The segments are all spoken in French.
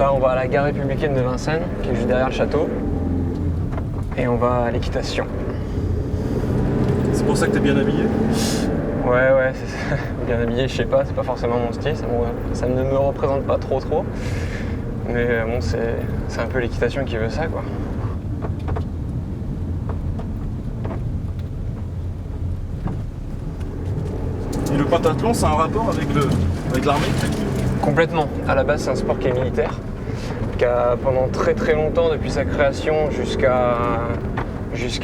Là, on va à la gare républicaine de Vincennes, qui est juste derrière le château. Et on va à l'équitation. C'est pour ça que t'es bien habillé? Ouais, c'est ça. Bien habillé, je sais pas, c'est pas forcément mon style, ça ne me représente pas trop. Mais bon, c'est un peu l'équitation qui veut ça, quoi. Et le pentathlon, c'est un rapport avec l'armée? Complètement. À la base, c'est un sport qui est militaire, qui a pendant très longtemps, depuis sa création jusqu'à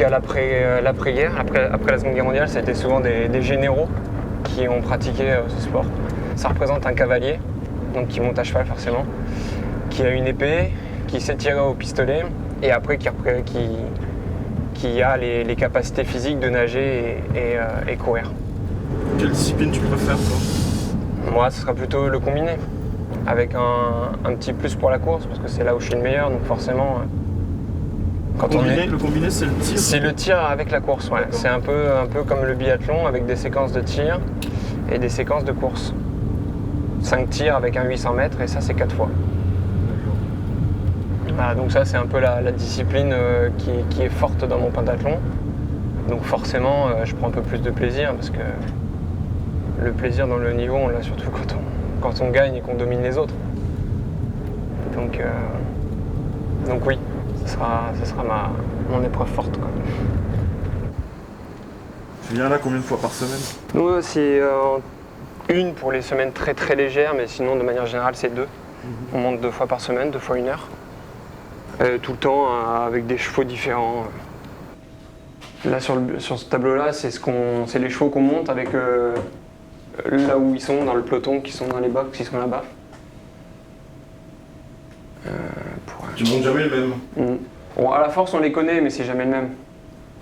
l'après-guerre, après la Seconde Guerre mondiale, ça a été souvent des généraux qui ont pratiqué ce sport. Ça représente un cavalier, donc qui monte à cheval forcément, qui a une épée, qui sait tirer au pistolet, et après qui a les capacités physiques de nager et courir. Quelle discipline tu préfères, toi? Moi, ce sera plutôt le combiné, avec un petit plus pour la course, parce que c'est là où je suis le meilleur, donc forcément... Le combiné, c'est le tir? C'est le tir avec la course, ouais. C'est un peu comme le biathlon, avec des séquences de tir et des séquences de course. 5 tirs avec un 800 mètres, et ça, c'est 4 fois. Voilà, donc ça, c'est un peu la discipline qui est forte dans mon pentathlon. Donc forcément, je prends un peu plus de plaisir, parce que le plaisir dans le niveau, on l'a surtout quand on gagne et qu'on domine les autres. Donc oui. Ce sera mon épreuve forte, quoi. Tu viens là combien de fois par semaine? Nous, c'est une pour les semaines très légères, mais sinon, de manière générale, c'est 2. On monte 2 fois par semaine, 2 fois 1 heure. Tout le temps, avec des chevaux différents. Là, sur ce tableau-là, c'est les chevaux qu'on monte avec là où ils sont, dans le peloton, qui sont dans les box, qui sont là-bas. Tu montes jamais le même? Bon, à la force, on les connaît, mais c'est jamais le même.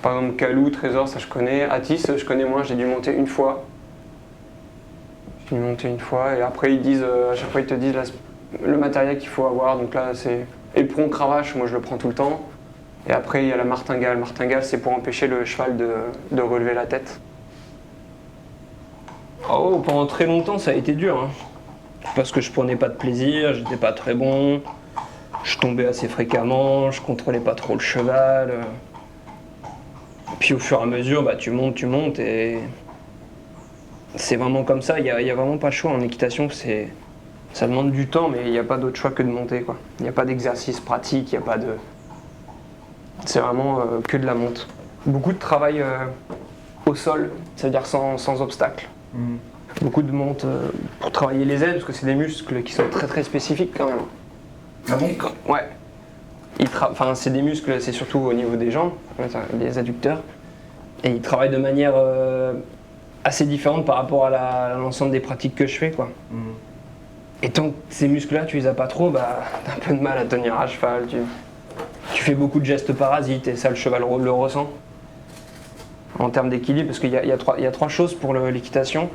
Par exemple, Calou, Trésor, ça je connais. Atis, je connais moins, j'ai dû monter une fois. J'ai dû monter une fois, et après, à chaque fois, ils te disent là, le matériel qu'il faut avoir. Donc là, c'est éperon, cravache, moi je le prends tout le temps. Et après, il y a la martingale. Martingale, c'est pour empêcher le cheval de relever la tête. Oh, pendant très longtemps, ça a été dur. Hein. Parce que je prenais pas de plaisir, j'étais pas très bon. Je tombais assez fréquemment, je contrôlais pas trop le cheval. Puis au fur et à mesure, tu montes et c'est vraiment comme ça. Il y a vraiment pas le choix en équitation. Ça demande du temps, mais il n'y a pas d'autre choix que de monter, quoi. Il n'y a pas d'exercice pratique, il n'y a pas de... C'est vraiment que de la monte. Beaucoup de travail au sol, ça veut dire sans obstacle. Beaucoup de monte pour travailler les ailes, parce que c'est des muscles qui sont très spécifiques quand même. Ah bon? Ouais. C'est des muscles, c'est surtout au niveau des jambes, des adducteurs. Et ils travaillent de manière assez différente par rapport à l'ensemble des pratiques que je fais, quoi. Et tant que ces muscles-là, tu les as pas trop, t'as un peu de mal à tenir à cheval. Tu fais beaucoup de gestes parasites, et ça, le cheval le ressent. En termes d'équilibre, parce qu'il y a 3 choses pour l'équitation.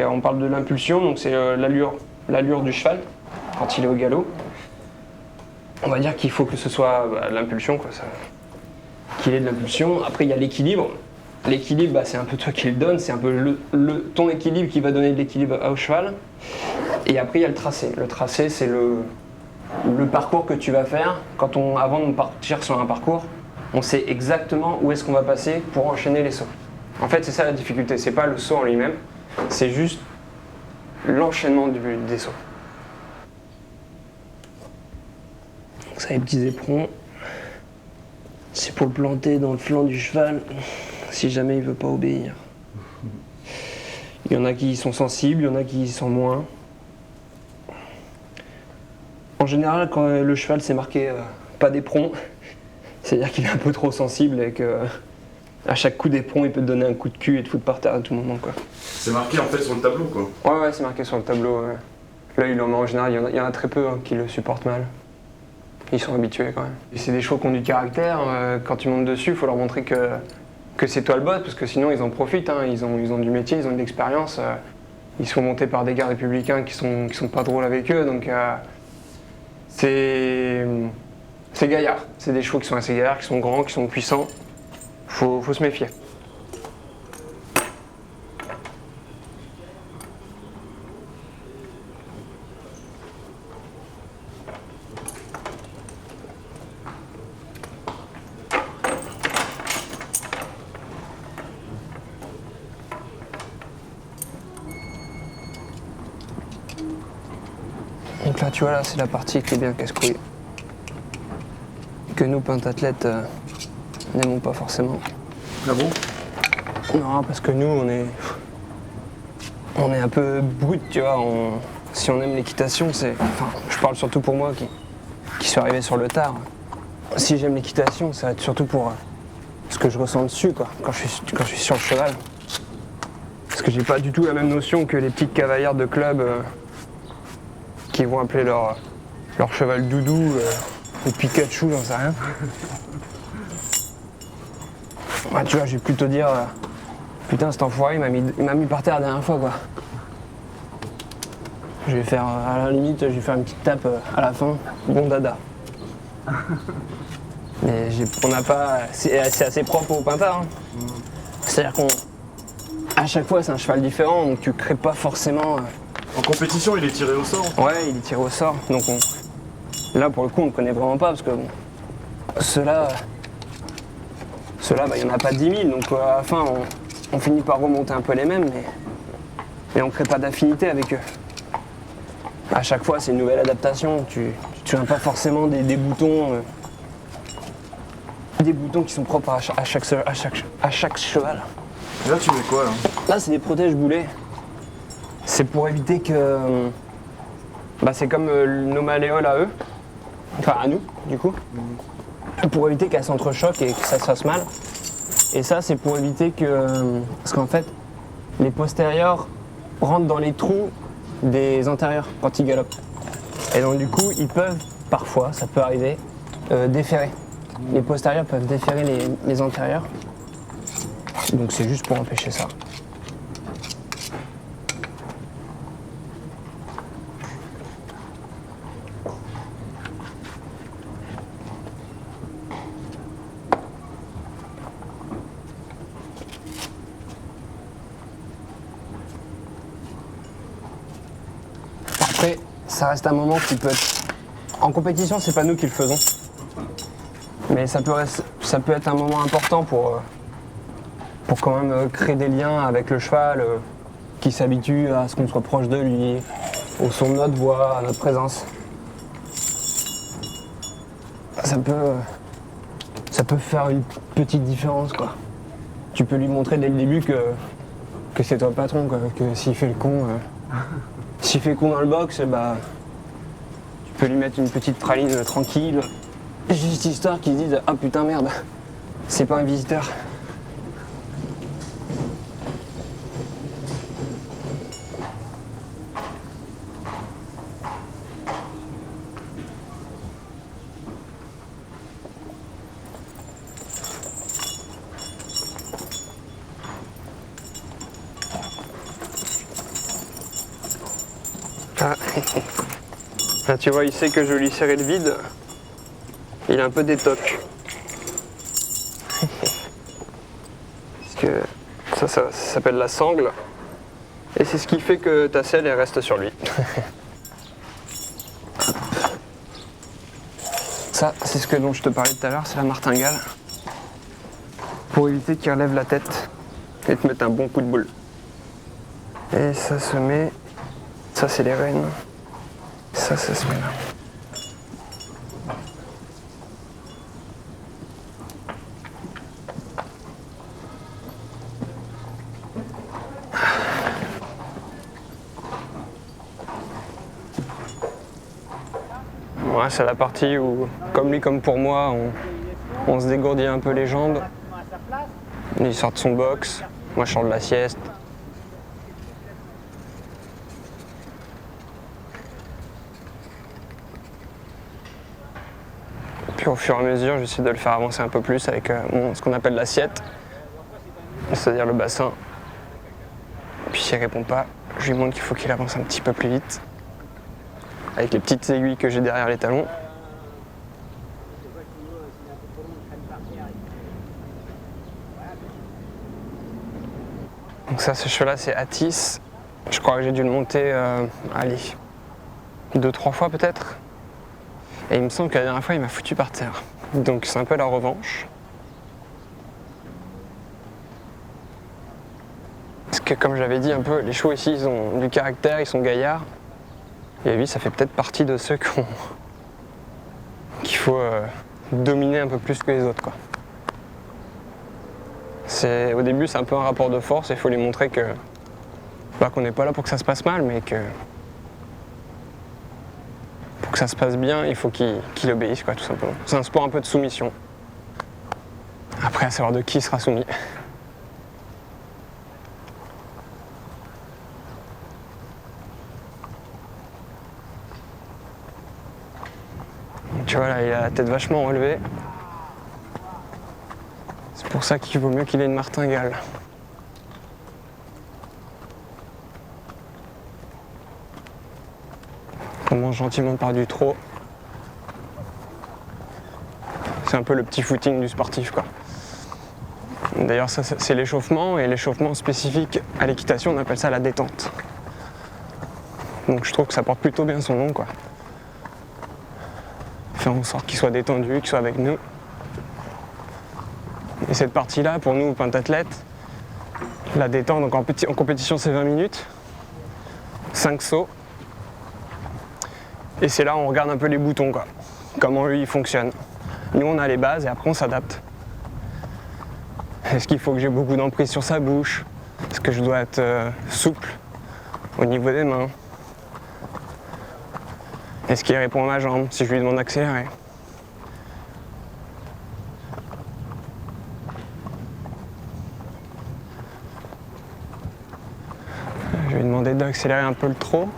On parle de l'impulsion, donc c'est l'allure du cheval quand il est au galop. On va dire qu'il faut que ce soit l'impulsion, quoi, qu'il ait de l'impulsion. Après, il y a l'équilibre. L'équilibre, c'est un peu toi qui le donne, c'est un peu ton équilibre qui va donner de l'équilibre au cheval. Et après, il y a le tracé. Le tracé, c'est le parcours que tu vas faire. Avant de partir sur un parcours, on sait exactement où est-ce qu'on va passer pour enchaîner les sauts. En fait, c'est ça la difficulté, c'est pas le saut en lui-même, c'est juste l'enchaînement des sauts. Donc ça, les petits éperons, c'est pour le planter dans le flanc du cheval, si jamais il veut pas obéir. Il y en a qui sont sensibles, il y en a qui sont moins. En général, quand le cheval c'est marqué pas d'éperon, c'est-à-dire qu'il est un peu trop sensible et que à chaque coup d'éperon, il peut te donner un coup de cul et te foutre par terre à tout moment, quoi. C'est marqué en fait sur le tableau, quoi. Ouais, c'est marqué sur le tableau. Ouais. L'œil, en général, il y en a très peu qui le supportent mal. Ils sont habitués quand même. Et c'est des chevaux qui ont du caractère. Quand tu montes dessus, il faut leur montrer que c'est toi le boss, parce que sinon ils en profitent. Hein. Ils ont du métier, ils ont de l'expérience. Ils sont montés par des gars républicains qui sont pas drôles avec eux, donc c'est gaillard. C'est des chevaux qui sont assez gaillards, qui sont grands, qui sont puissants. Faut se méfier. Donc là, tu vois, là, c'est la partie qui est bien casse-couille. Que nous, pentathlètes, n'aimons pas forcément. Ah bon? Non, parce que nous, on est un peu brut, tu vois. Si on aime l'équitation, enfin, je parle surtout pour moi qui suis arrivé sur le tard. Si j'aime l'équitation, ça va être surtout pour ce que je ressens dessus, quoi, quand je suis sur le cheval. Parce que j'ai pas du tout la même notion que les petites cavalières de club qui vont appeler leur cheval doudou ou Pikachu, j'en sais rien. Ouais, tu vois, je vais plutôt dire putain, cet enfoiré, il m'a mis par terre la dernière fois, quoi. Je vais faire, à la limite, je vais faire une petite tape à la fin, bon dada. Mais on n'a pas. C'est assez propre au Pinta. Hein. C'est-à-dire qu'à chaque fois, c'est un cheval différent, donc tu crées pas forcément. En compétition, il est tiré au sort? Ouais, il est tiré au sort. Donc là, pour le coup, on ne connaît vraiment pas parce que bon, ceux-là, il n'y en a pas 10 000. Donc à la fin, on finit par remonter un peu les mêmes, mais on ne crée pas d'affinité avec eux. À chaque fois, c'est une nouvelle adaptation. Tu n'as pas forcément des boutons. Des boutons qui sont propres à chaque cheval. Et là, tu mets quoi, là? Là, c'est des protèges boulets. C'est pour éviter que... c'est comme nos malléoles à eux. Enfin, à nous, du coup. Pour éviter qu'elles s'entrechoquent et que ça se fasse mal. Et ça, c'est pour éviter que... Parce qu'en fait, les postérieurs rentrent dans les trous des antérieurs quand ils galopent. Et donc, du coup, ils peuvent, parfois, ça peut arriver, déférer. Les postérieurs peuvent déférer les antérieurs. Donc c'est juste pour empêcher ça. Après, ça reste un moment qui peut être... En compétition, c'est pas nous qui le faisons. Mais ça peut être un moment important pour quand même créer des liens avec le cheval, qui s'habitue à ce qu'on soit proche de lui, au son de notre voix, à notre présence. Ça peut faire une petite différence, quoi. Tu peux lui montrer dès le début que c'est toi le patron, quoi, que s'il fait le con, s'il fait le con dans le box, tu peux lui mettre une petite praline tranquille. Juste histoire qu'ils se disent « Ah putain merde, c'est pas un visiteur ». Ah. Là tu vois, il sait que je vais lui serrer le vide. Il a un peu d'étoque. Parce que ça s'appelle la sangle. Et c'est ce qui fait que ta selle elle reste sur lui. Ça, c'est ce dont je te parlais tout à l'heure, c'est la martingale. Pour éviter qu'il relève la tête et te mettre un bon coup de boule. Et ça se met... Ça, c'est les rênes. Ça se met là. Ouais, c'est la partie où, comme lui comme pour moi, on se dégourdit un peu les jambes. Il sort de son box, moi je sors de la sieste. Puis au fur et à mesure, j'essaie de le faire avancer un peu plus avec ce qu'on appelle l'assiette, c'est-à-dire le bassin. Puis s'il répond pas, je lui montre qu'il faut qu'il avance un petit peu plus vite. Avec les petites aiguilles que j'ai derrière les talons. Donc ça, ce cheval-là, c'est Atis. Je crois que j'ai dû le monter, allez, 2-3 fois peut-être. Et il me semble que la dernière fois, il m'a foutu par terre. Donc c'est un peu la revanche. Parce que comme j'avais dit un peu, les chevaux ici, ils ont du caractère, ils sont gaillards. Et lui, ça fait peut-être partie de ceux qu'il faut dominer un peu plus que les autres, quoi. Au début, c'est un peu un rapport de force, il faut lui montrer que qu'on n'est pas là pour que ça se passe mal, mais que pour que ça se passe bien, il faut qu'il obéisse, quoi, tout simplement. C'est un sport un peu de soumission. Après, à savoir de qui sera soumis. Tu vois là, il a la tête vachement relevée. C'est pour ça qu'il vaut mieux qu'il ait une martingale. On mange gentiment par du trot. C'est un peu le petit footing du sportif, quoi. D'ailleurs, ça c'est l'échauffement, et l'échauffement spécifique à l'équitation, on appelle ça la détente. Donc je trouve que ça porte plutôt bien son nom, quoi. Faire en sorte qu'il soit détendu, qu'il soit avec nous. Et cette partie-là, pour nous, pentathlètes, la détente, donc en compétition, c'est 20 minutes, 5 sauts. Et c'est là où on regarde un peu les boutons, quoi. Comment lui, il fonctionne. Nous, on a les bases et après, on s'adapte. Est-ce qu'il faut que j'ai beaucoup d'emprise sur sa bouche? Est-ce que je dois être souple au niveau des mains? Est-ce qu'il répond à ma jambe si je lui demande d'accélérer? Je vais lui demander d'accélérer un peu le trot.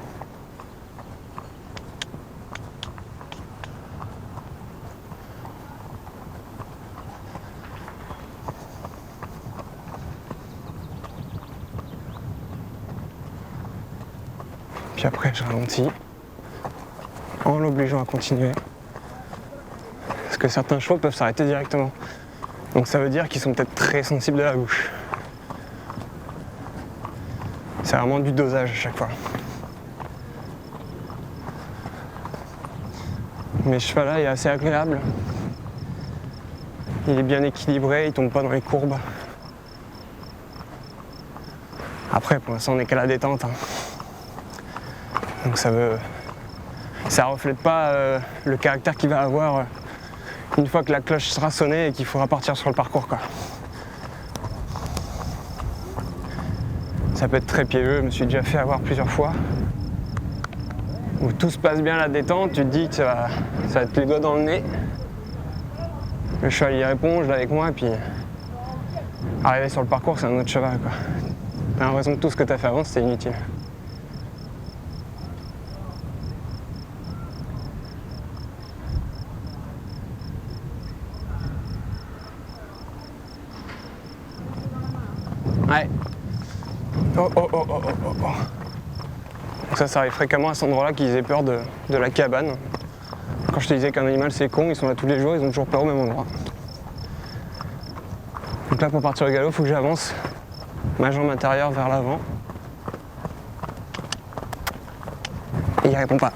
Puis après, je ralentis en l'obligeant à continuer. Parce que certains chevaux peuvent s'arrêter directement. Donc ça veut dire qu'ils sont peut-être très sensibles de la bouche. C'est vraiment du dosage à chaque fois. Mais ce cheval-là est assez agréable. Il est bien équilibré, il tombe pas dans les courbes. Après, pour l'instant, on n'est qu'à la détente, hein. Donc ça reflète pas le caractère qu'il va avoir une fois que la cloche sera sonnée et qu'il faudra partir sur le parcours, quoi. Ça peut être très piégeux, je me suis déjà fait avoir plusieurs fois. Où tout se passe bien à la détente, tu te dis que ça va être les doigts dans le nez. Le cheval y répond, je l'ai avec moi, et puis arriver sur le parcours, c'est un autre cheval, quoi. T'as l'impression que tout ce que t'as fait avant, c'était inutile. Ouais. Oh, oh, oh, oh, oh, oh. Donc ça arrive fréquemment à cet endroit-là qu'ils aient peur de la cabane. Quand je te disais qu'un animal c'est con, ils sont là tous les jours, ils ont toujours peur au même endroit. Donc là, pour partir au galop, il faut que j'avance ma jambe intérieure vers l'avant. Et il répond pas.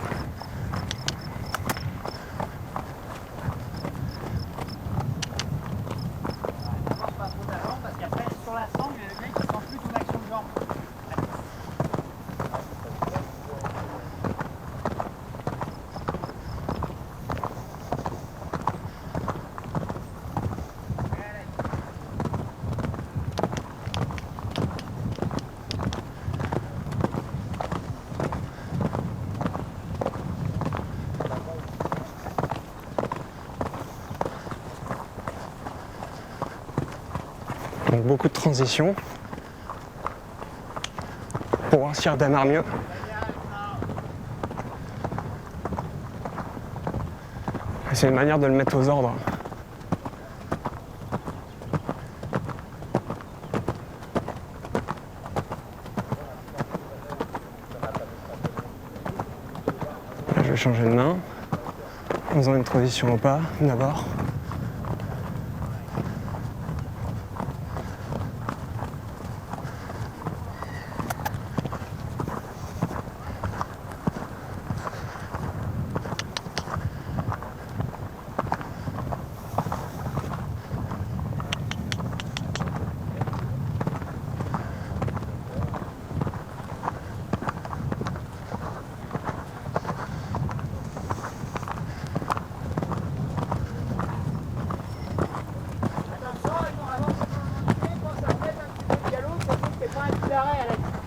Donc beaucoup de transitions pour voir s'il redémarre mieux. C'est une manière de le mettre aux ordres. Là, je vais changer de main en faisant une transition au pas d'abord.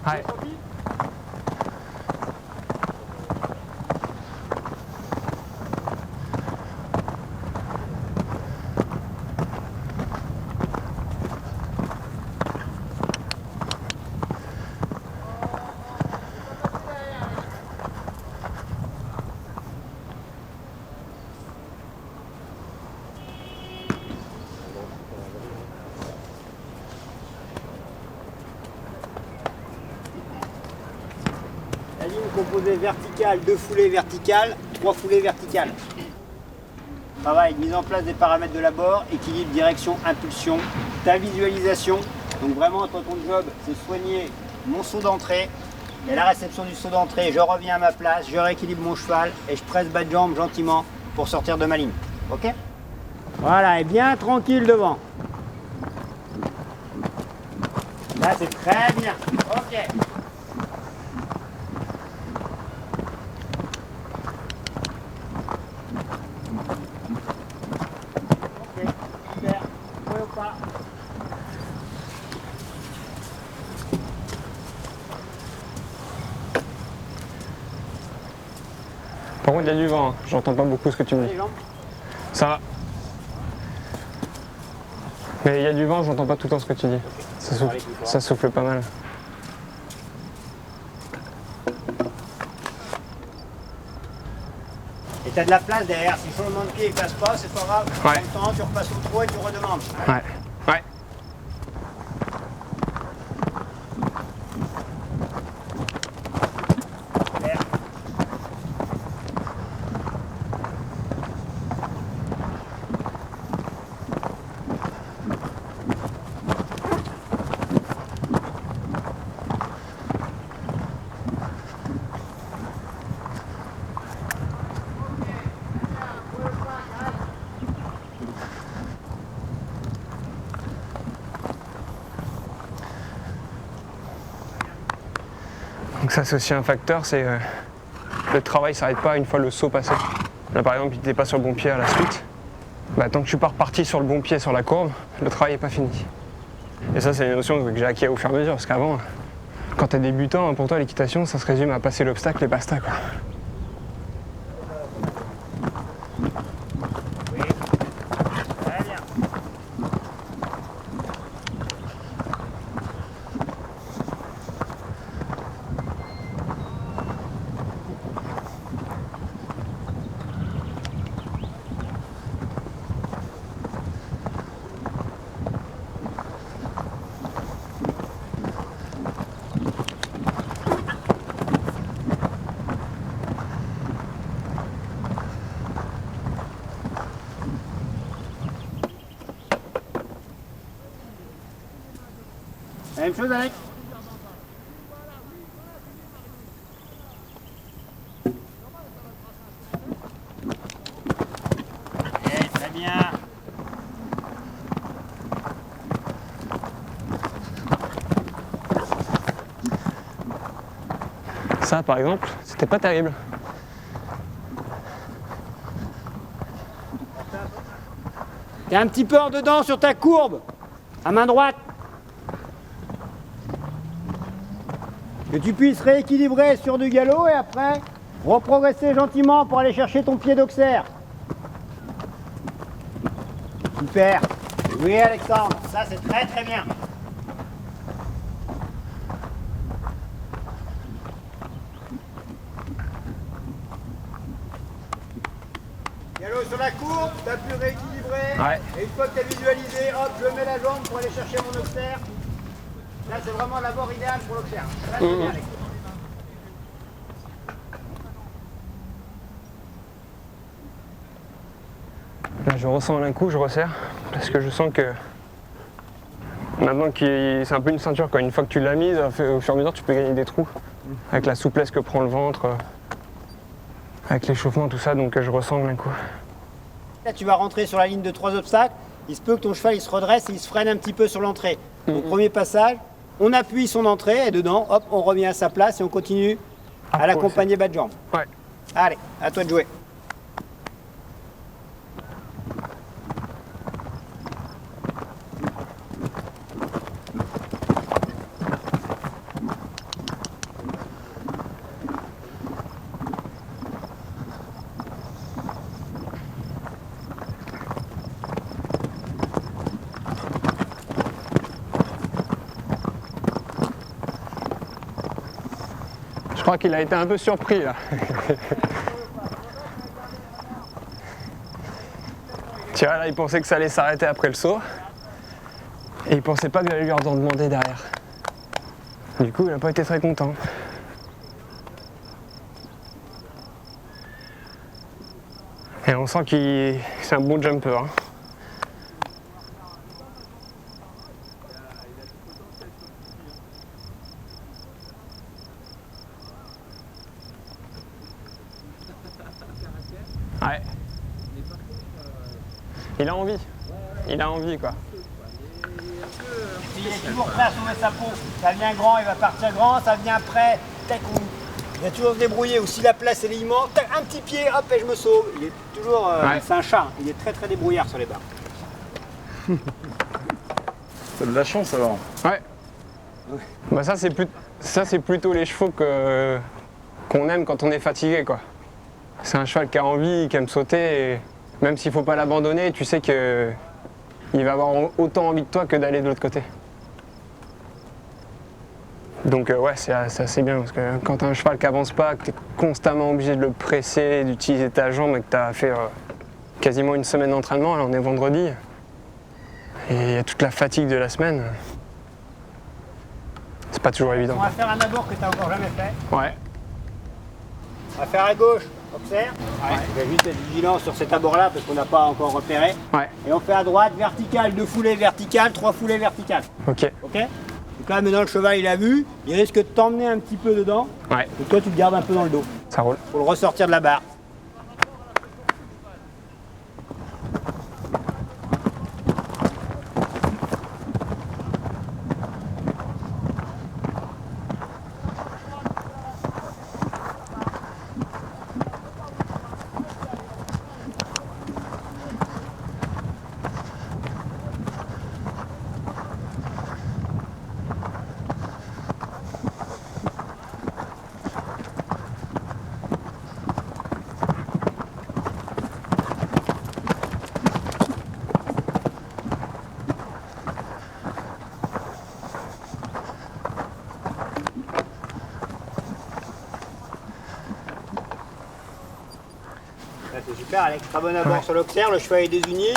Ouais. La ligne composée verticale, 2 foulées verticales, 3 foulées verticales. Pareil, mise en place des paramètres de l'abord, équilibre, direction, impulsion, ta visualisation. Donc vraiment, toi, ton job, c'est soigner mon saut d'entrée. Et à la réception du saut d'entrée, je reviens à ma place, je rééquilibre mon cheval et je presse bas de jambe gentiment pour sortir de ma ligne. Ok? Voilà, et bien tranquille devant. Là, c'est très bien. Ok. Super. Oui ou pas? Par contre, il y a du vent, hein. J'entends pas beaucoup ce que tu me dis. Les jambes. Ça va. Mais il y a du vent, j'entends pas tout le temps ce que tu dis. Ça souffle pas mal. Et tu as de la place derrière. Si le changement de pied ne passe pas, c'est pas grave. Ouais. En même temps, tu repasses au trot et tu redemandes. Ouais. Ouais. Super. Donc ça c'est aussi un facteur, c'est le travail s'arrête pas une fois le saut passé. Là par exemple, il n'était pas sur le bon pied à la suite. Bah, tant que je suis pas reparti sur le bon pied sur la courbe, le travail n'est pas fini. Et ça c'est une notion que j'ai acquis au fur et à mesure, parce qu'avant, quand tu es débutant, pour toi l'équitation ça se résume à passer l'obstacle et basta quoi. Oui. Très bien. La même chose avec. Très bien. Ça par exemple, c'était pas terrible. T'es un petit peu en dedans sur ta courbe, à main droite. Que tu puisses rééquilibrer sur du galop et après reprogresser gentiment pour aller chercher ton pied d'auxerre. Super. Oui Alexandre, ça c'est très très bien. Galop sur la courbe, t'as pu rééquilibrer. Ouais. Et une fois que t'as visualisé, hop, je mets la jambe pour aller chercher mon auxerre. Là c'est vraiment l'abord idéal pour l'auxerre. Là, c'est bien, Alexandre. Là je ressens un coup, je resserre, parce que je sens que maintenant c'est un peu une ceinture quoi. Une fois que tu l'as mise, au fur et à mesure tu peux gagner des trous avec la souplesse que prend le ventre, avec l'échauffement, tout ça, donc je ressens d'un coup. Là tu vas rentrer sur la ligne de 3 obstacles, il se peut que ton cheval il se redresse et il se freine un petit peu sur l'entrée. Donc premier passage, on appuie son entrée et dedans, hop, on revient à sa place et on continue à l'accompagner bas de jambe. Ouais. Allez, à toi de jouer. crois qu'il a été un peu surpris là. Tu vois, là, il pensait que ça allait s'arrêter après le saut. Et il pensait pas que j'allais lui en demander derrière. Du coup, il n'a pas été très content. Et on sent que c'est un bon jumper. Hein. Ouais. Il a envie. Il a envie quoi. Il est toujours prêt à sauver sa peau. Ça vient grand, il va partir grand, ça vient prêt, tac, il va toujours se débrouiller. Ou si la place elle est immense, tac, un petit pied, hop, et je me sauve. Il est toujours, Ouais. c'est un chat, il est très très débrouillard sur les barres. T'as de la chance alors. Ouais. Bah ça c'est plutôt les chevaux qu'on aime quand on est fatigué quoi. C'est un cheval qui a envie, qui aime sauter, et même s'il faut pas l'abandonner, tu sais que il va avoir autant envie de toi que d'aller de l'autre côté. Donc ouais, c'est assez bien parce que quand t'as un cheval qui avance pas, que t'es constamment obligé de le presser, d'utiliser ta jambe et que t'as fait quasiment une semaine d'entraînement, là on est vendredi, et il y a toute la fatigue de la semaine, c'est pas toujours évident. On va faire un abord que tu n'as encore jamais fait. Ouais. On va faire à gauche, observe. Ouais. Je vais juste être vigilant sur cet abord-là parce qu'on n'a pas encore repéré. Ouais. Et on fait à droite, verticale, 2 foulées verticales, 3 foulées verticales. Ok. Ok? Donc là maintenant le cheval il a vu, il risque de t'emmener un petit peu dedans. Ouais. Et toi tu te gardes un peu dans le dos. Ça roule. Pour le ressortir de la barre. Là, c'est super, Alex. Très bon abord Ouais. sur l'observe, le cheval est désuni.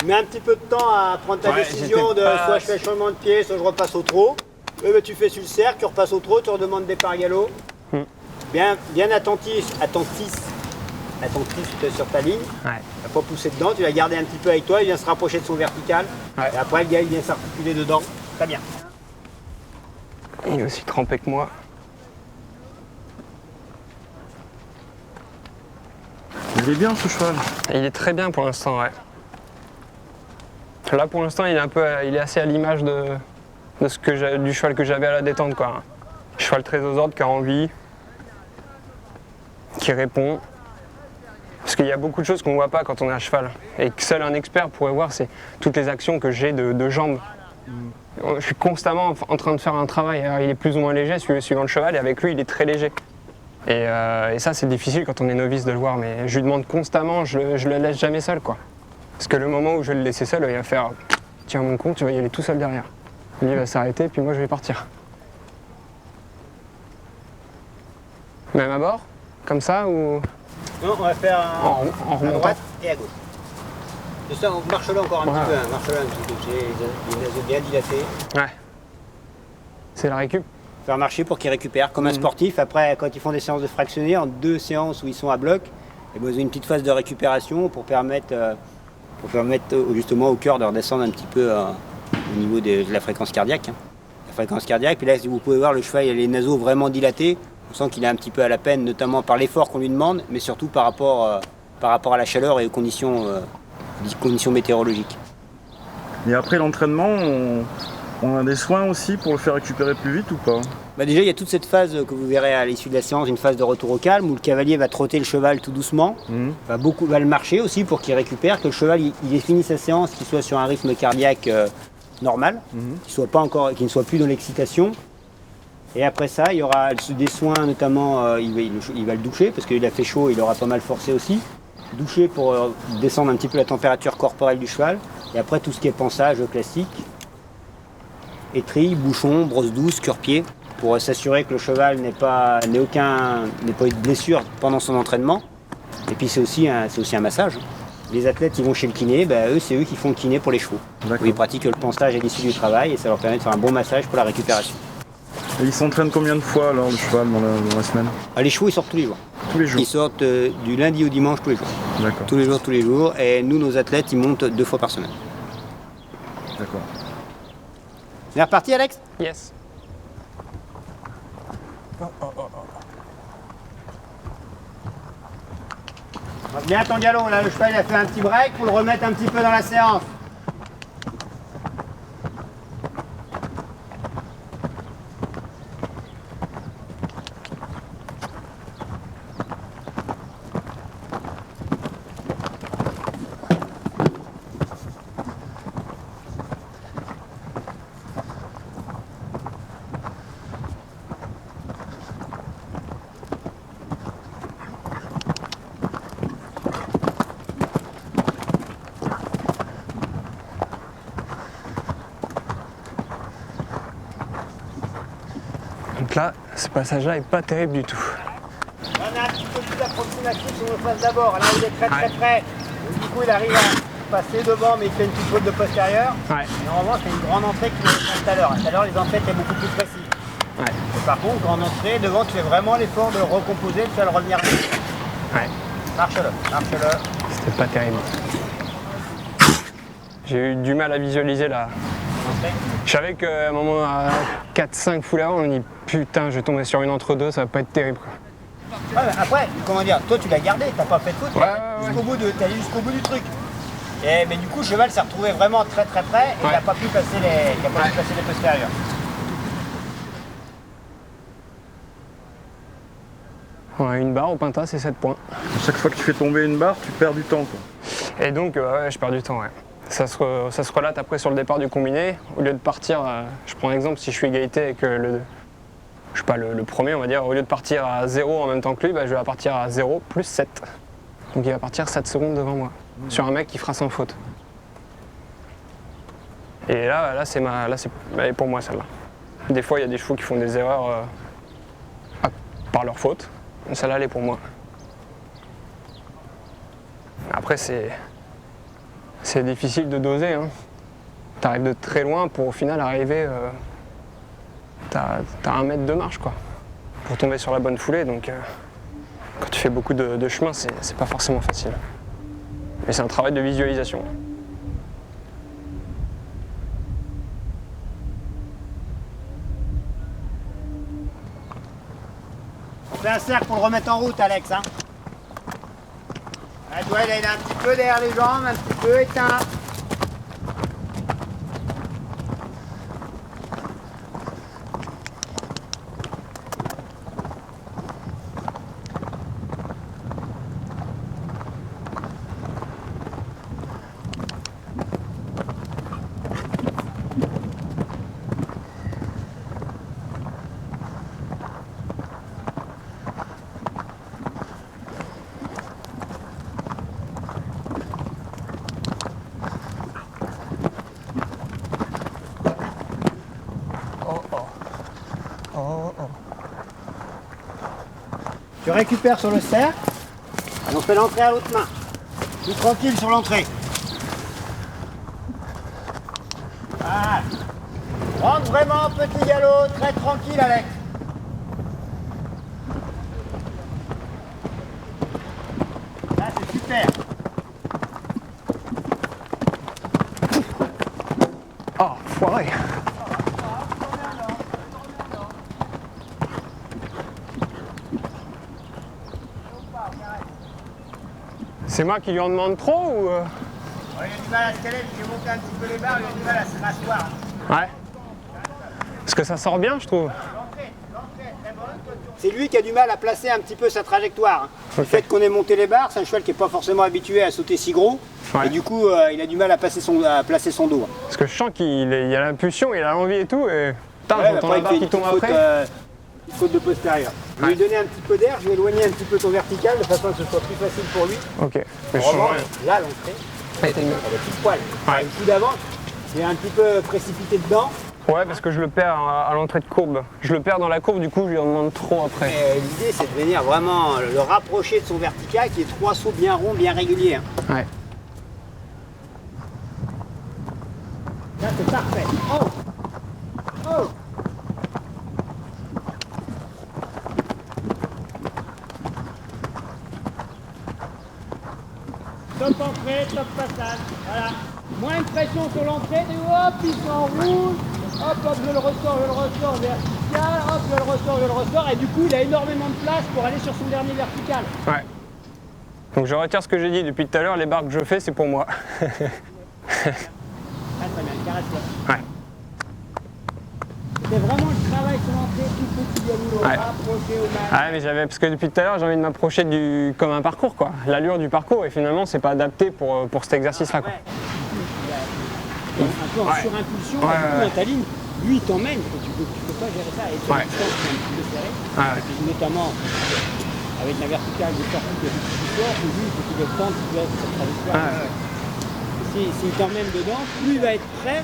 Mets un petit peu de temps à prendre ta Ouais, décision de j'étais pas- soit je fais changement de pied, soit je repasse au trot. Ben, tu fais sur le cercle, tu repasses au trot, tu redemandes départ galop. Bien attentif sur ta ligne. Ouais. Tu vas pas pousser dedans, tu vas garder un petit peu avec toi, il vient se rapprocher de son vertical. Ouais. Et après le gars il vient s'articuler dedans. Très bien. Il est aussi trempé que moi. Il est bien ce cheval. Et il est très bien pour l'instant, ouais. Là pour l'instant il est assez à l'image du cheval que j'avais à la détente quoi. Cheval très aux ordres, qui a envie, qui répond. Parce qu'il y a beaucoup de choses qu'on ne voit pas quand on est à cheval. Et que seul un expert pourrait voir, c'est toutes les actions que j'ai de jambes. Je suis constamment en train de faire un travail. Alors, il est plus ou moins léger suivant le cheval, et avec lui il est très léger. Et ça c'est difficile quand on est novice de le voir, mais je lui demande constamment, je le laisse jamais seul quoi. Parce que le moment où je vais le laisser seul, il va faire « Tiens mon con, tu vas y aller tout seul derrière ». Lui il va s'arrêter, puis moi je vais partir. Même à bord? Comme ça ou Non, on va faire en à remontant? droite et à gauche. C'est ça, on marche là encore un Ouais. petit peu, hein, marche là un petit peu. J'ai les naseaux bien dilatés. Ouais. C'est la récup? Faire marcher pour qu'ils récupèrent. Comme un sportif, après, quand ils font des séances de fractionner, en 2 séances où ils sont à bloc, ils ont une petite phase de récupération pour permettre justement au cœur de redescendre un petit peu au niveau de la fréquence cardiaque. Hein. La fréquence cardiaque, puis là, si vous pouvez voir, le cheval, il a les naseaux vraiment dilatés. On sent qu'il est un petit peu à la peine, notamment par l'effort qu'on lui demande, mais surtout par rapport à la chaleur et aux conditions météorologiques. Et après l'entraînement, on a des soins aussi pour le faire récupérer plus vite ou pas? Bah déjà, il y a toute cette phase que vous verrez à l'issue de la séance, une phase de retour au calme, où le cavalier va trotter le cheval tout doucement, va le marcher aussi pour qu'il récupère, que le cheval il ait fini sa séance, qu'il soit sur un rythme cardiaque normal, qu'il ne soit plus dans l'excitation. Et après ça, il y aura des soins, notamment, il va le doucher, parce qu'il a fait chaud, il aura pas mal forcé aussi. Doucher pour descendre un petit peu la température corporelle du cheval. Et après, tout ce qui est pansage classique. Étrille, bouchon, brosse douce, cure-pied. pour s'assurer que le cheval n'ait pas eu de blessure pendant son entraînement. Et puis c'est aussi un massage. Les athlètes qui vont chez le kiné, c'est eux qui font le kiné pour les chevaux. Où ils pratiquent le ponçage à l'issue du travail et ça leur permet de faire un bon massage pour la récupération. Et ils s'entraînent combien de fois alors le cheval dans la semaine? Les chevaux ils sortent tous les jours. Tous les jours? Ils sortent du lundi au dimanche tous les jours. D'accord. Tous les jours. Et nous, nos athlètes, ils montent 2 fois par semaine. D'accord. On est reparti, Alex? Yes. Bien ton galop, là, le cheval il a fait un petit break pour le remettre un petit peu dans la séance. Donc là, ce passage-là est pas terrible du tout. Là, on a un petit peu plus approximatif sur nos phases d'abord. Là, il est très près. Donc, du coup, il arrive à passer devant, mais il fait une petite faute de postérieur. Ouais. Et en revanche, il y a une grande entrée qui est tout à l'heure. Tout à l'heure, les entrées étaient beaucoup plus précises. Ouais. Et par contre, grande entrée, devant, tu fais vraiment l'effort de le recomposer, de faire le revenir vite. Ouais. Marche-le. C'était pas terrible. J'ai eu du mal à visualiser là. Je savais qu'à un moment, à 4-5 foulées avant, on me dit putain, je vais tomber sur une entre-deux, ça va pas être terrible quoi. Ouais, mais après, comment dire, toi tu l'as gardé, t'as pas fait de faute, Ouais. t'es allé jusqu'au bout du truc. Mais du coup, le cheval s'est retrouvé vraiment très près et il n'a pas pu passer les postérieurs. Ouais, une barre au Pinta, c'est 7 points. À chaque fois que tu fais tomber une barre, tu perds du temps quoi. Et donc, ouais, je perds du temps, ouais. Ça se relate après sur le départ du combiné. Au lieu de partir, je prends un exemple, si je suis égalité avec le premier, on va dire, au lieu de partir à 0 en même temps que lui, je vais partir à 0 plus 7. Donc il va partir 7 secondes devant moi, sur un mec qui fera sans faute. Et là c'est pour moi celle-là. Des fois, il y a des chevaux qui font des erreurs par leur faute. Celle-là, elle est pour moi. Après, c'est difficile de doser. Hein. Tu arrives de très loin pour au final arriver. T'as 1 mètre de marche quoi, pour tomber sur la bonne foulée. Donc, quand tu fais beaucoup de chemin, c'est pas forcément facile. Mais c'est un travail de visualisation. On fait un cercle pour le remettre en route, Alex. Hein. Là, tu vois, il a un petit peu derrière les jambes, un petit peu éteint. Tu récupères sur le cercle, et on fait l'entrée à l'autre main. Plus tranquille sur l'entrée. Voilà. Rentre vraiment petit galop, très tranquille Alex. Là c'est super. Oh, foiré. C'est moi qui lui en demande trop ou Il a du mal à se caler, j'ai monté un petit peu les barres, il a du mal à se rasseoir. Ouais. Parce que ça sort bien, je trouve. C'est lui qui a du mal à placer un petit peu sa trajectoire. Le fait qu'on ait monté les barres, c'est un cheval qui n'est pas forcément habitué à sauter si gros. Ouais. Et du coup, il a du mal à placer son dos. Parce que je sens qu'il y a l'impulsion, il a l'envie et tout. Et putain, Ouais, j'entends la barre qui tombe après. Une faute de postérieur. Je vais lui donner un petit peu d'air, je vais éloigner un petit peu ton vertical de façon à ce que ce soit plus facile pour lui. Ok. Mais je Vraiment, sens rien. là, l'entrée, Ouais. elle est pile poil. Ouais. Le coup d'avant, il est un petit peu précipité dedans. Ouais, parce que je le perds à l'entrée de courbe. Je le perds dans la courbe, du coup, je lui en demande trop après. L'idée, c'est de venir vraiment le rapprocher de son vertical, qui est 3 sauts bien ronds, bien réguliers. Hein. Ouais. Là, c'est parfait. Oh! Oh! Top entrée, top passage. Voilà. Moins de pression sur l'entrée, et hop, ils sont en rouge. Hop, hop, je le ressors vertical. Hop, je le ressors. Et du coup, il a énormément de place pour aller sur son dernier vertical. Ouais. Donc je retire ce que j'ai dit depuis tout à l'heure, les barres que je fais, c'est pour moi. Ah, très bien, caresse-le. Ouais. C'était vraiment le travail sur l'entrée, tout petit dialogue, Ouais. rapproché au max. Ouais, mais parce que depuis tout à l'heure, j'ai envie de m'approcher comme un parcours, quoi. L'allure du parcours, et finalement, c'est pas adapté pour cet exercice-là, quoi. Ouais. Un peu en surimpulsion, Ouais, du coup, ouais. dans ta ligne, lui il t'emmène, et tu peux pas gérer ça, et sur Ouais. la distance c'est un petit peu serré, Ouais. et puis notamment avec la verticale de sortie qui est plus forte, lui il faut qu'il ait le temps de se faire cette trajectoire. Ouais. S'il t'emmène dedans, plus il va être prêt,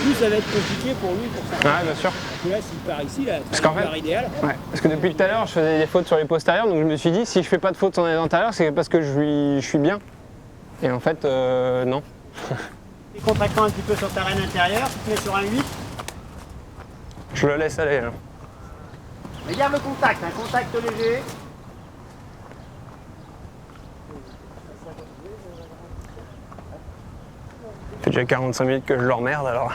plus ça va être compliqué pour lui pour ça. Ouais, bien sûr. Parce que là s'il part ici, la qu'en trajectoire fait- idéale, Ouais. Parce que depuis tout à l'heure, je faisais des fautes sur les postérieurs, donc je me suis dit, si je fais pas de fautes sur les antérieurs, c'est parce que je suis bien. Et en fait, non. et contractant un petit peu sur ta reine intérieure, tu te mets sur un 8, Je le laisse aller, là. mais garde le contact, un contact léger. Ça fait déjà 45 minutes que je l'emmerde, alors.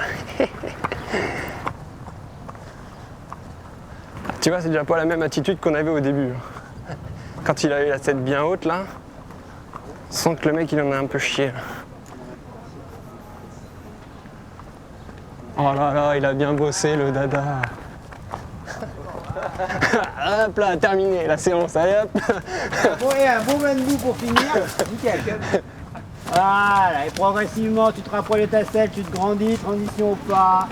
Tu vois, c'est déjà pas la même attitude qu'on avait au début. Quand il a eu la tête bien haute, là, on sent que le mec, il en a un peu chié. Là. Oh là là, il a bien bossé, le dada. Hop là, terminé la séance, allez hop. Bon, et un bon bain de boue pour finir, nickel. Voilà, et progressivement tu te rapproches de ta selle, tu te grandis, transition au pas.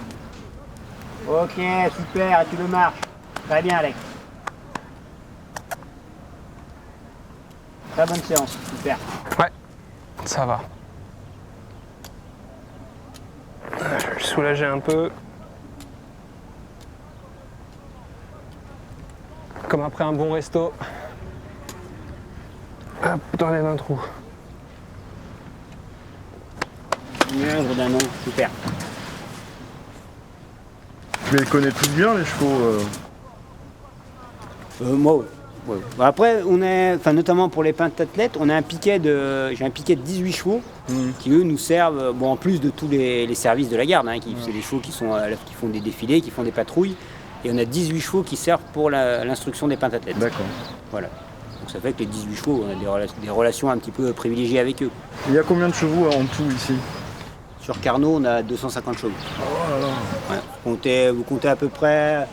Ok, super, et tu le marches. Très bien Alex. Très bonne séance, super. Ouais, ça va. Je vais le soulager un peu. Comme après un bon resto. Hop, t'enlèves un trou. Œuvre d'un nom, super. Tu les connais tous bien, les chevaux Moi, ouais. Bon, après, on est, enfin, notamment pour les pentathlètes, on a un piquet j'ai un piquet de 18 chevaux qui eux nous servent, bon, en plus de tous les services de la garde, hein, c'est des chevaux qui font des défilés, qui font des patrouilles, et on a 18 chevaux qui servent pour l'instruction des pentathlètes. D'accord. Voilà. Donc ça fait que les 18 chevaux, on a des relations un petit peu privilégiées avec eux. Il y a combien de chevaux en tout ici? Sur Carnot, on a 250 chevaux. Oh là là. Ouais. Vous comptez à peu près.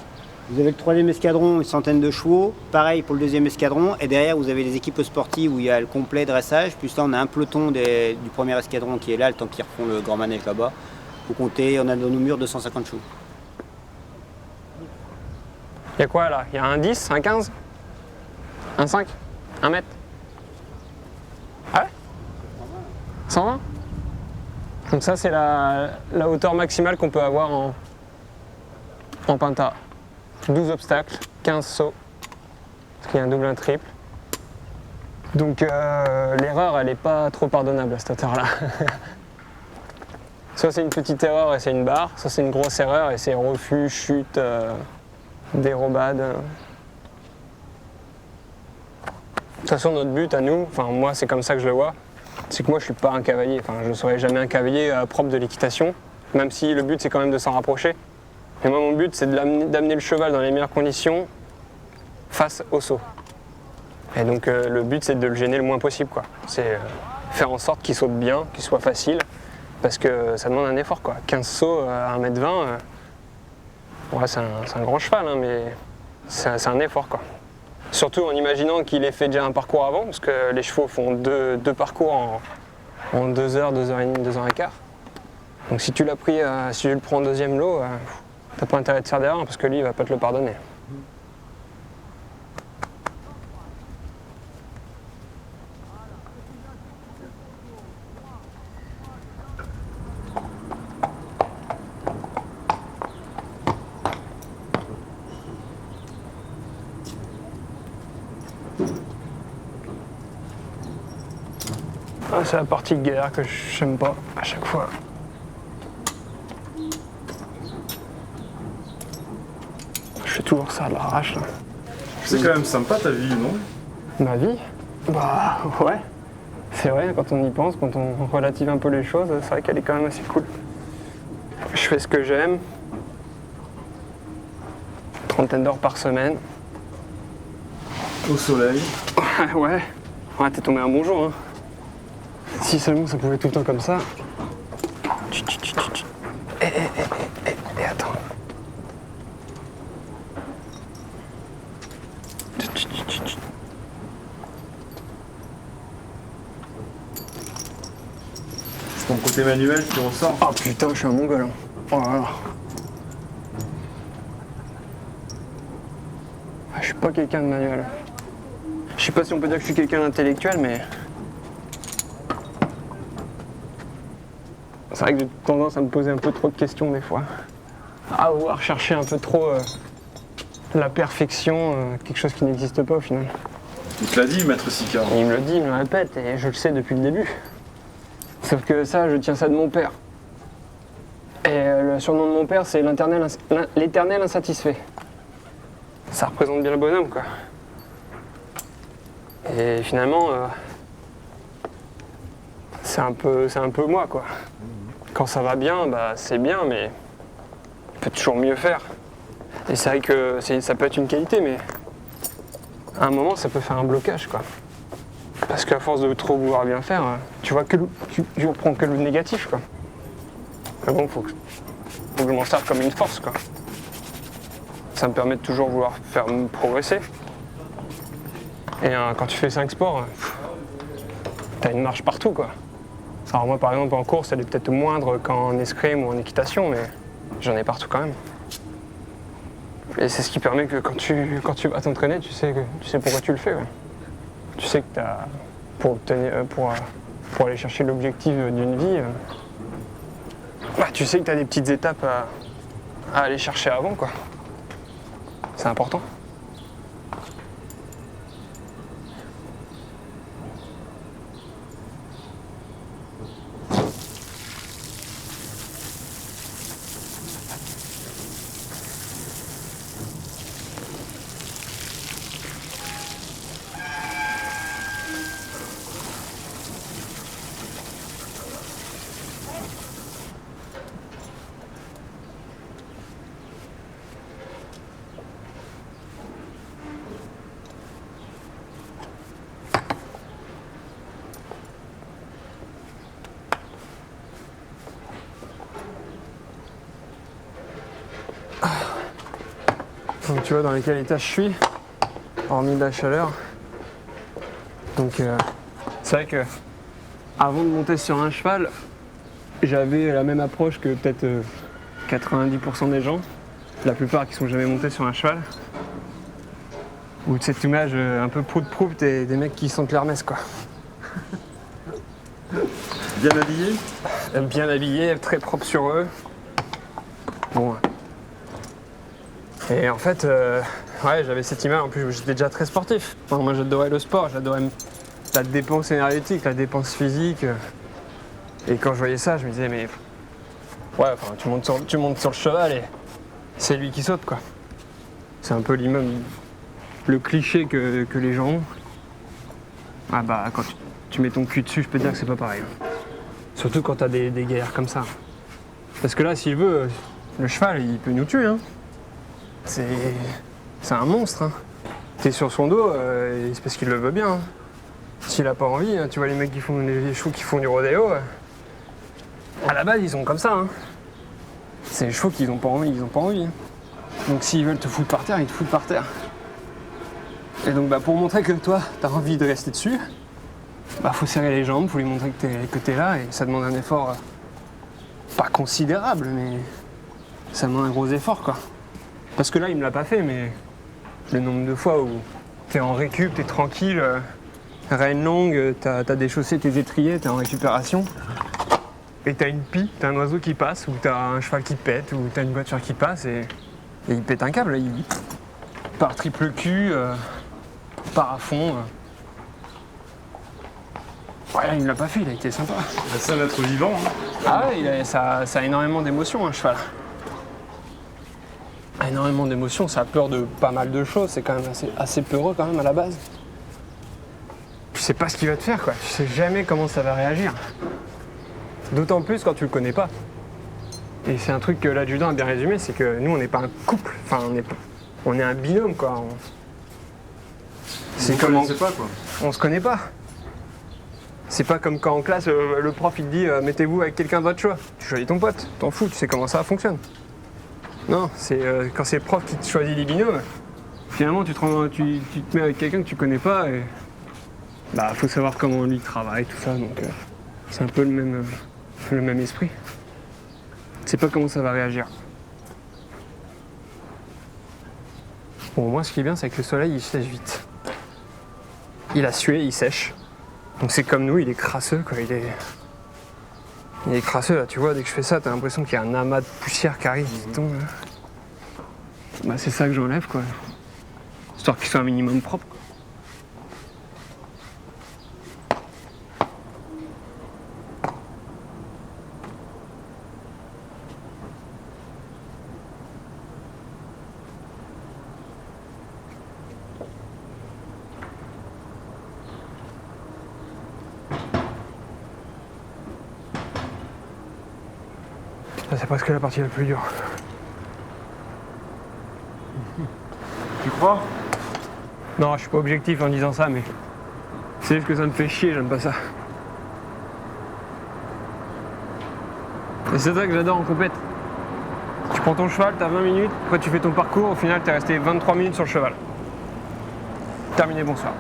Vous avez le 3e escadron, une centaine de chevaux. Pareil pour le 2e escadron. Et derrière, vous avez les équipes sportives où il y a le complet dressage. Plus là, on a un peloton du 1er escadron qui est là, le temps qu'ils refont le grand manège là-bas. Vous comptez, on a dans nos murs 250 chevaux. Il y a quoi là? Il y a un 10, un 15? Un 5? Un mètre? Ah ouais? 120? Donc ça c'est la hauteur maximale qu'on peut avoir en penta. 12 obstacles, 15 sauts, parce qu'il y a un double, un triple. Donc l'erreur elle n'est pas trop pardonnable à cette hauteur-là. Soit c'est une petite erreur et c'est une barre, soit c'est une grosse erreur et c'est refus, chute, dérobade. De toute façon notre but à nous, enfin moi c'est comme ça que je le vois, c'est que moi je suis pas un cavalier, enfin je ne serai jamais un cavalier propre de l'équitation, même si le but c'est quand même de s'en rapprocher. Et moi mon but c'est d'amener le cheval dans les meilleures conditions face au saut. Et donc le but c'est de le gêner le moins possible quoi. C'est faire en sorte qu'il saute bien, qu'il soit facile, parce que ça demande un effort quoi. 15 sauts à 1m20, ouais, c'est un grand cheval hein, mais c'est un effort quoi. Surtout en imaginant qu'il ait fait déjà un parcours avant, parce que les chevaux font deux parcours en 2 heures, 2h30, 2h15. Donc si tu l'as pris, si tu le prends en deuxième lot, t'as pas intérêt de faire d'erreur parce que lui il va pas te le pardonner. Ah, c'est la partie galère que j'aime pas à chaque fois. Je fais toujours ça à l'arrache là. C'est quand même sympa ta vie, non? Ma vie? Bah ouais. C'est vrai, quand on y pense, quand on relative un peu les choses, c'est vrai qu'elle est quand même assez cool. Je fais ce que j'aime. Trentaine d'heures par semaine. Au soleil. Ouais. Ouais, t'es tombé un bon jour, hein. Si seulement ça pouvait tout le temps comme ça. Et attends. C'est ton côté manuel qui ressort. Oh putain, je suis un mongol. Hein. Oh là là. Ah, je suis pas quelqu'un de manuel. Je sais pas si on peut dire que je suis quelqu'un d'intellectuel, mais... C'est vrai que j'ai tendance à me poser un peu trop de questions des fois. À vouloir chercher un peu trop la perfection, quelque chose qui n'existe pas au final. Il te l'a dit, maître Sicard. Et il me le dit, il me le répète, et je le sais depuis le début. Sauf que ça, je tiens ça de mon père. Et le surnom de mon père, c'est l'éternel insatisfait. Ça représente bien le bonhomme, quoi. Et finalement, c'est un peu moi, quoi. Quand ça va bien, bah c'est bien, mais on peut toujours mieux faire. Et c'est vrai que ça peut être une qualité, mais à un moment, ça peut faire un blocage, quoi. Parce qu'à force de trop vouloir bien faire, tu reprends que le négatif, quoi. Mais bon, faut que je m'en serve comme une force, quoi. Ça me permet de toujours vouloir faire progresser. Et quand tu fais 5 sports, t'as une marche partout, quoi. Alors moi, par exemple, en course, elle est peut-être moindre qu'en escrime ou en équitation, mais j'en ai partout quand même. Et c'est ce qui permet que quand tu vas t'entraîner, tu sais pourquoi tu le fais, ouais. Tu sais que t'as, pour aller chercher l'objectif d'une vie, bah, tu sais que tu as des petites étapes à aller chercher avant, quoi. C'est important. Donc tu vois dans quel état je suis, hormis de la chaleur. Donc c'est vrai que avant de monter sur un cheval, j'avais la même approche que peut-être 90% des gens, la plupart qui sont jamais montés sur un cheval. Ou cette image un peu prout-prout des mecs qui sentent l'Hermès, quoi. Bien habillé? Bien habillés, très propres sur eux. Bon. Et en fait, ouais, j'avais cette image, en plus j'étais déjà très sportif. Enfin, moi j'adorais le sport, j'adorais la dépense énergétique, la dépense physique. Et quand je voyais ça, je me disais, mais ouais, enfin, tu montes sur le cheval et c'est lui qui saute, quoi. C'est un peu l'immeuble, le cliché que les gens ont. Ah bah, quand tu mets ton cul dessus, je peux te dire que c'est pas pareil. Surtout quand t'as des galères comme ça. Parce que là, s'il veut, le cheval, il peut nous tuer, hein. C'est un monstre, hein. T'es sur son dos, c'est parce qu'il le veut bien, hein. S'il a pas envie, tu vois les mecs les chevaux qui font du rodéo, à la base ils sont comme ça, hein. C'est les chevaux qui ont pas envie, hein. Donc s'ils veulent te foutre par terre, ils te foutent par terre. Et donc bah, pour montrer que toi t'as envie de rester dessus, bah faut serrer les jambes, faut lui montrer que t'es là, et ça demande un effort pas considérable, mais ça demande un gros effort, quoi. Parce que là il me l'a pas fait, mais le nombre de fois où t'es en récup, t'es tranquille, reine longue, t'as déchaussé tes étriers, t'es en récupération, et t'as une pie, t'as un oiseau qui passe, ou t'as un cheval qui pète, ou t'as une voiture qui passe, et il pète un câble, là, il part triple cul, part à fond. Ouais, il l'a pas fait, il a été sympa. C'est un être vivant. Hein. Ah ouais, ça a énormément d'émotions, un cheval. Énormément d'émotions, ça a peur de pas mal de choses, c'est quand même assez peureux quand même à la base. Tu sais pas ce qu'il va te faire quoi, tu sais jamais comment ça va réagir. D'autant plus quand tu le connais pas. Et c'est un truc que l'adjudant a bien résumé, c'est que nous on n'est pas un couple, enfin on est un binôme quoi. C'est comme pas quoi. on se connaît pas. C'est pas comme quand en classe le prof il te dit mettez-vous avec quelqu'un de votre choix. Tu choisis ton pote, t'en fous, tu sais comment ça fonctionne. Non, c'est quand c'est le prof qui te choisit les binômes, finalement tu te mets avec quelqu'un que tu connais pas et bah faut savoir comment lui travaille, tout ça, donc c'est un peu le même esprit. Tu sais pas comment ça va réagir. Bon, moi ce qui est bien c'est que le soleil il sèche vite. Il a sué, il sèche. Donc c'est comme nous, il est crasseux quoi, il est crasseux là, tu vois, dès que je fais ça, t'as l'impression qu'il y a un amas de poussière qui arrive, qui tombe. Bah c'est ça que j'enlève quoi. Histoire qu'il soit un minimum propre. Ça c'est presque la partie la plus dure. Tu crois? Non, je suis pas objectif en disant ça, mais c'est juste que ça me fait chier, j'aime pas ça. Et c'est ça que j'adore en compète. Tu prends ton cheval, t'as 20 minutes, après tu fais ton parcours, au final t'es resté 23 minutes sur le cheval. Terminé, bonsoir.